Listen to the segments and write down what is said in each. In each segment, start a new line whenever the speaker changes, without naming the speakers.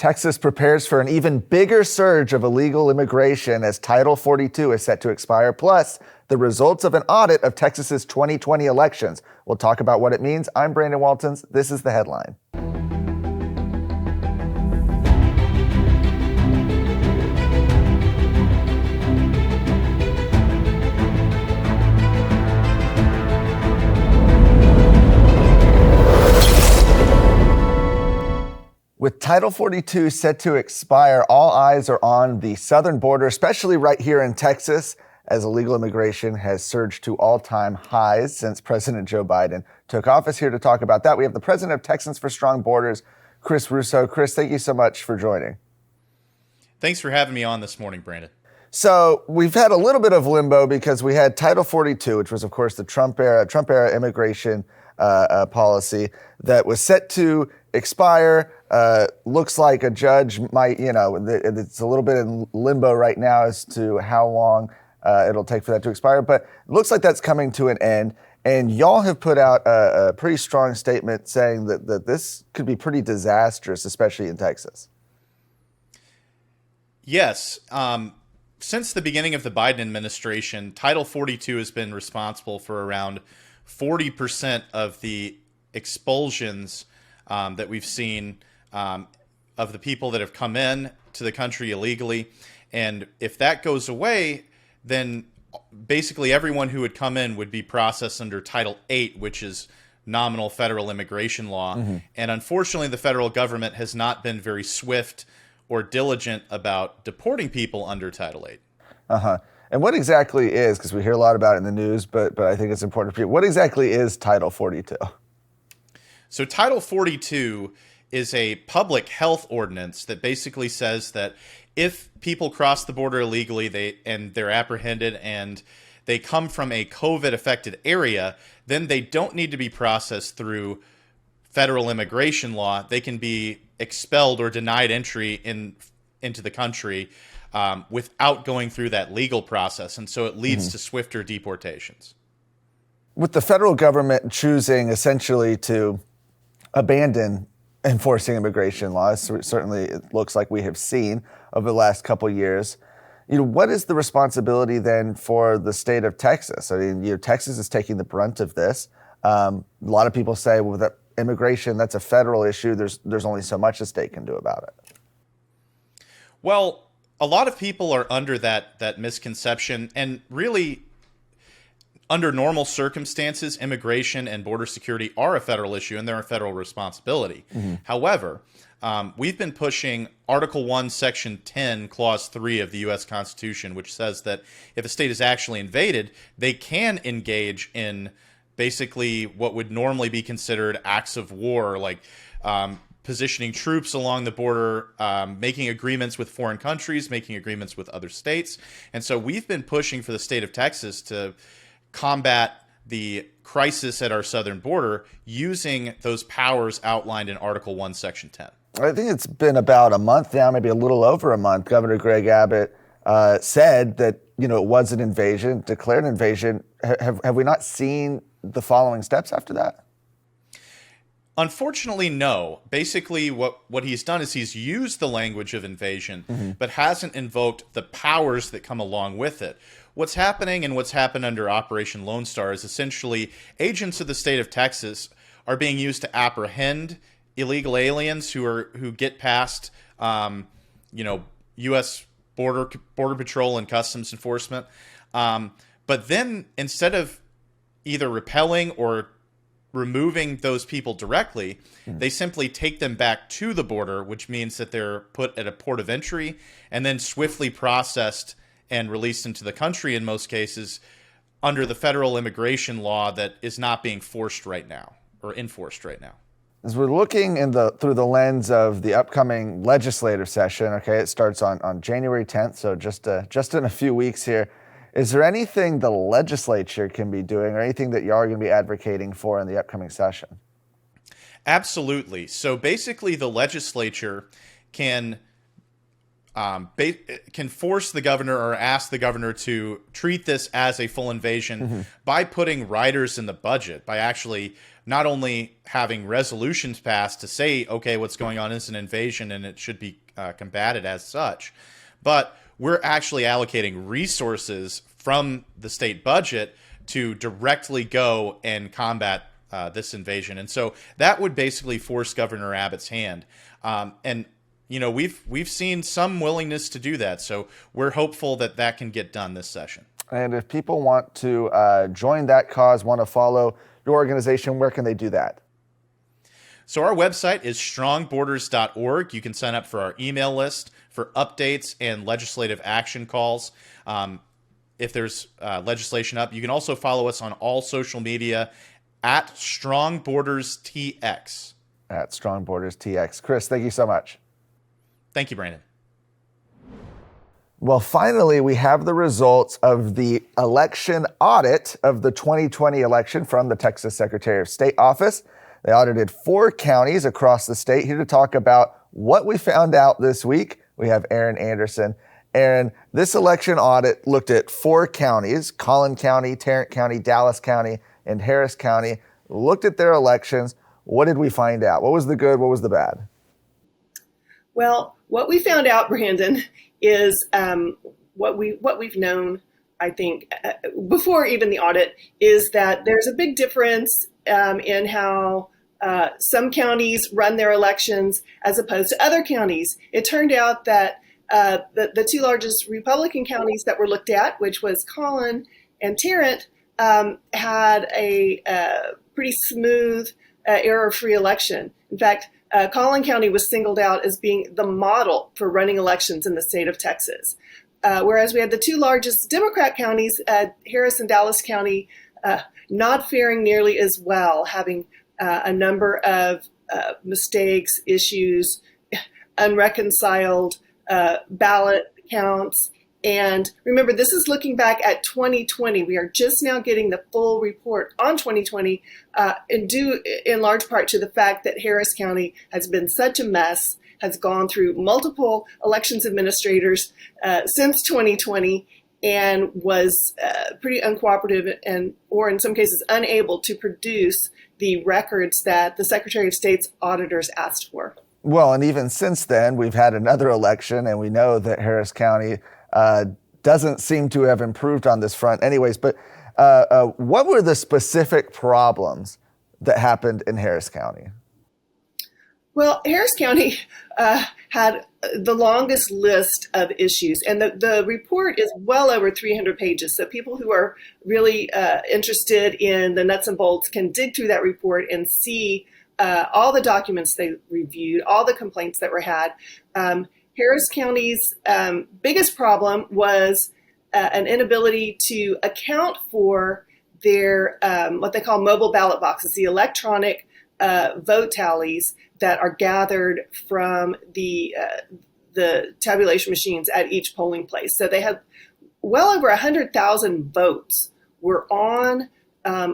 Texas prepares for an even bigger surge of illegal immigration as Title 42 is set to expire, plus the results of an audit of Texas's 2020 elections. We'll talk about what it means. I'm Brandon Waltons. This is The Headline. With Title 42 set to expire, all eyes are on the southern border, especially right here in Texas, as illegal immigration has surged to all-time highs since President Joe Biden took office. Here to talk about that, we have the president of Texans for Strong Borders, Chris Russo. Chris, thank you so much for joining.
Thanks for having me on this morning, Brandon.
So we've had a little bit of limbo because we had Title 42, which was, of course, the Trump era immigration policy that was set to expire. Looks like a judge might, it's a little bit in limbo right now as to how long it'll take for that to expire, but it looks like that's coming to an end. And y'all have put out a pretty strong statement saying that this could be pretty disastrous, especially in Texas.
Yes. Since the beginning of the Biden administration, Title 42 has been responsible for around 40% of the expulsions that we've seen of the people that have come in to the country illegally. And if that goes away, then basically everyone who would come in would be processed under Title 8, which is nominal federal immigration law. Mm-hmm. And unfortunately, the federal government has not been very swift or diligent about deporting people under Title 8.
Uh-huh. And what exactly is, because we hear a lot about it in the news, but I think it's important for you, what exactly is Title 42?
So Title 42 is a public health ordinance that basically says that if people cross the border illegally, they're apprehended and they come from a COVID-affected area, then they don't need to be processed through federal immigration law. They can be expelled or denied entry into the country without going through that legal process. And so it leads to swifter deportations.
With the federal government choosing essentially to abandon enforcing immigration laws, certainly it looks like we have seen over the last couple of years, what is the responsibility then for the state of Texas? I mean, Texas is taking the brunt of this. A lot of people say, well, that immigration, that's a federal issue. There's only so much the state can do about it.
Well, a lot of people are under that misconception, and really, under normal circumstances, immigration and border security are a federal issue and they're a federal responsibility. Mm-hmm. However, we've been pushing Article 1, Section 10, Clause 3 of the U.S. Constitution, which says that if a state is actually invaded, they can engage in basically what would normally be considered acts of war, like positioning troops along the border, making agreements with foreign countries, making agreements with other states. And so we've been pushing for the state of Texas to combat the crisis at our southern border using those powers outlined in Article 1, Section 10.
I think it's been about a month now, maybe a little over a month. Governor Greg Abbott said that, it was an invasion, declared an invasion. Have we not seen the following steps after that?
Unfortunately, no. Basically, what he's done is he's used the language of invasion, but hasn't invoked the powers that come along with it. What's happening and what's happened under Operation Lone Star is essentially agents of the state of Texas are being used to apprehend illegal aliens who get past, U.S. Border Patrol and Customs Enforcement. But then instead of either repelling or removing those people directly, they simply take them back to the border, which means that they're put at a port of entry and then swiftly processed and released into the country in most cases under the federal immigration law that is not being forced right now or enforced right now.
As we're looking through the lens of the upcoming legislative session, okay, it starts on January 10th, so just in a few weeks here. Is there anything the legislature can be doing or anything that you are going to be advocating for in the upcoming session?
Absolutely. So basically the legislature can force the governor or ask the governor to treat this as a full invasion by putting riders in the budget, by actually not only having resolutions passed to say, okay, what's going on is an invasion and it should be combated as such, but we're actually allocating resources from the state budget to directly go and combat this invasion. And so that would basically force Governor Abbott's hand. And we've seen some willingness to do that. So we're hopeful that that can get done this session.
And if people want to join that cause, want to follow your organization, where can they do that?
So our website is strongborders.org. You can sign up for our email list for updates and legislative action calls. If there's legislation up, you can also follow us on all social media at StrongBordersTX.
At StrongBordersTX. Chris, thank you so much.
Thank you, Brandon.
Well, finally, we have the results of the election audit of the 2020 election from the Texas Secretary of State office. They audited 4 counties across the state. Here to talk about what we found out this week, we have Erin Anderson. Erin, this election audit looked at 4 counties, Collin County, Tarrant County, Dallas County, and Harris County, looked at their elections. What did we find out? What was the good? What was the bad?
Well, what we found out, Brandon, is what we've known, I think, before even the audit, is that there's a big difference in how some counties run their elections as opposed to other counties. It turned out that the 2 largest Republican counties that were looked at, which was Collin and Tarrant, had a pretty smooth, error-free election. In fact, Collin County was singled out as being the model for running elections in the state of Texas. Whereas we had the 2 largest Democrat counties, Harris and Dallas County, not faring nearly as well, having a number of mistakes, issues, unreconciled ballot counts. And remember, this is looking back at 2020. We are just now getting the full report on 2020, and due in large part to the fact that Harris County has been such a mess, has gone through multiple elections administrators since 2020, and was pretty uncooperative or in some cases unable to produce the records that the Secretary of State's auditors asked for.
Well, and even since then, we've had another election, and we know that Harris County doesn't seem to have improved on this front anyways. But what were the specific problems that happened in Harris County?
Well, Harris County had the longest list of issues, and the report is well over 300 pages. So people who are really interested in the nuts and bolts can dig through that report and see all the documents they reviewed, all the complaints that were had. Harris County's biggest problem was an inability to account for their what they call mobile ballot boxes, the electronic vote tallies that are gathered from the tabulation machines at each polling place. So they had well over 100,000 votes were on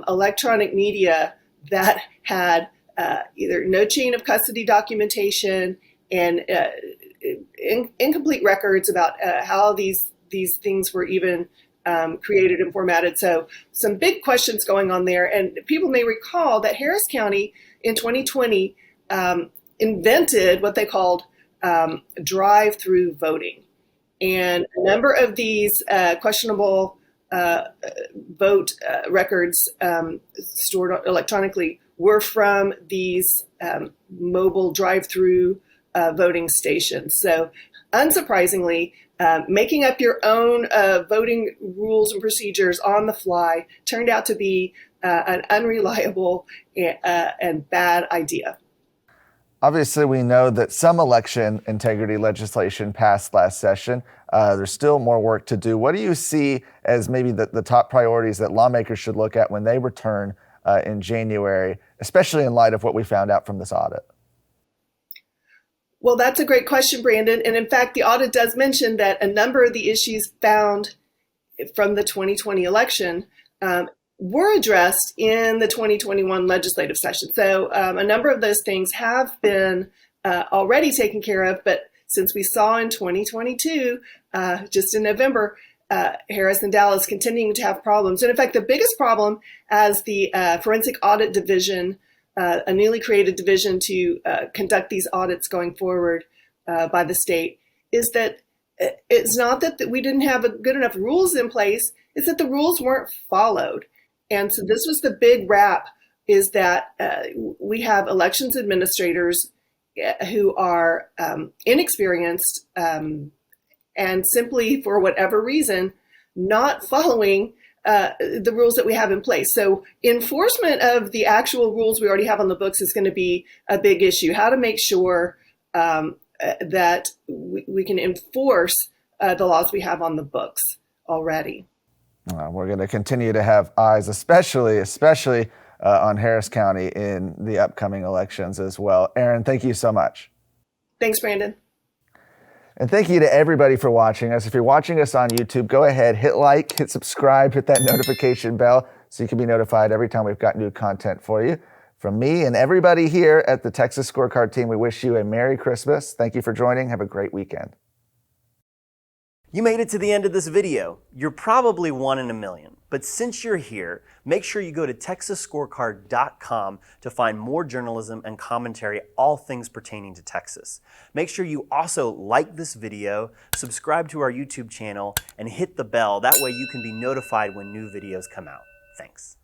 electronic media that had either no chain of custody documentation and incomplete records about how these things were even created and formatted. So some big questions going on there. And people may recall that Harris County in 2020 invented what they called drive-through voting. And a number of these questionable vote records stored electronically were from these mobile drive-through voting stations. So unsurprisingly, making up your own voting rules and procedures on the fly turned out to be an unreliable and bad idea.
Obviously, we know that some election integrity legislation passed last session. There's still more work to do. What do you see as maybe the top priorities that lawmakers should look at when they return in January, especially in light of what we found out from this audit?
Well, that's a great question, Brandon. And in fact, the audit does mention that a number of the issues found from the 2020 election were addressed in the 2021 legislative session. So a number of those things have been already taken care of. But since we saw in 2022, just in November, Harris and Dallas continuing to have problems. And in fact, the biggest problem as the Forensic Audit Division, a newly created division to conduct these audits going forward by the state, is that it's not that we didn't have good enough rules in place, it's that the rules weren't followed. And so this was the big rap, is that we have elections administrators who are inexperienced and simply, for whatever reason, not following the rules that we have in place. So enforcement of the actual rules we already have on the books is going to be a big issue. How to make sure that we can enforce the laws we have on the books already.
We're going to continue to have eyes, especially on Harris County in the upcoming elections as well. Erin, thank you so much.
Thanks, Brandon.
And thank you to everybody for watching us. If you're watching us on YouTube, go ahead, hit like, hit subscribe, hit that notification bell so you can be notified every time we've got new content for you. From me and everybody here at the Texas Scorecard team, we wish you a Merry Christmas. Thank you for joining. Have a great weekend.
You made it to the end of this video. You're probably 1 in a million. But since you're here, make sure you go to TexasScorecard.com to find more journalism and commentary, all things pertaining to Texas. Make sure you also like this video, subscribe to our YouTube channel, and hit the bell. That way you can be notified when new videos come out. Thanks.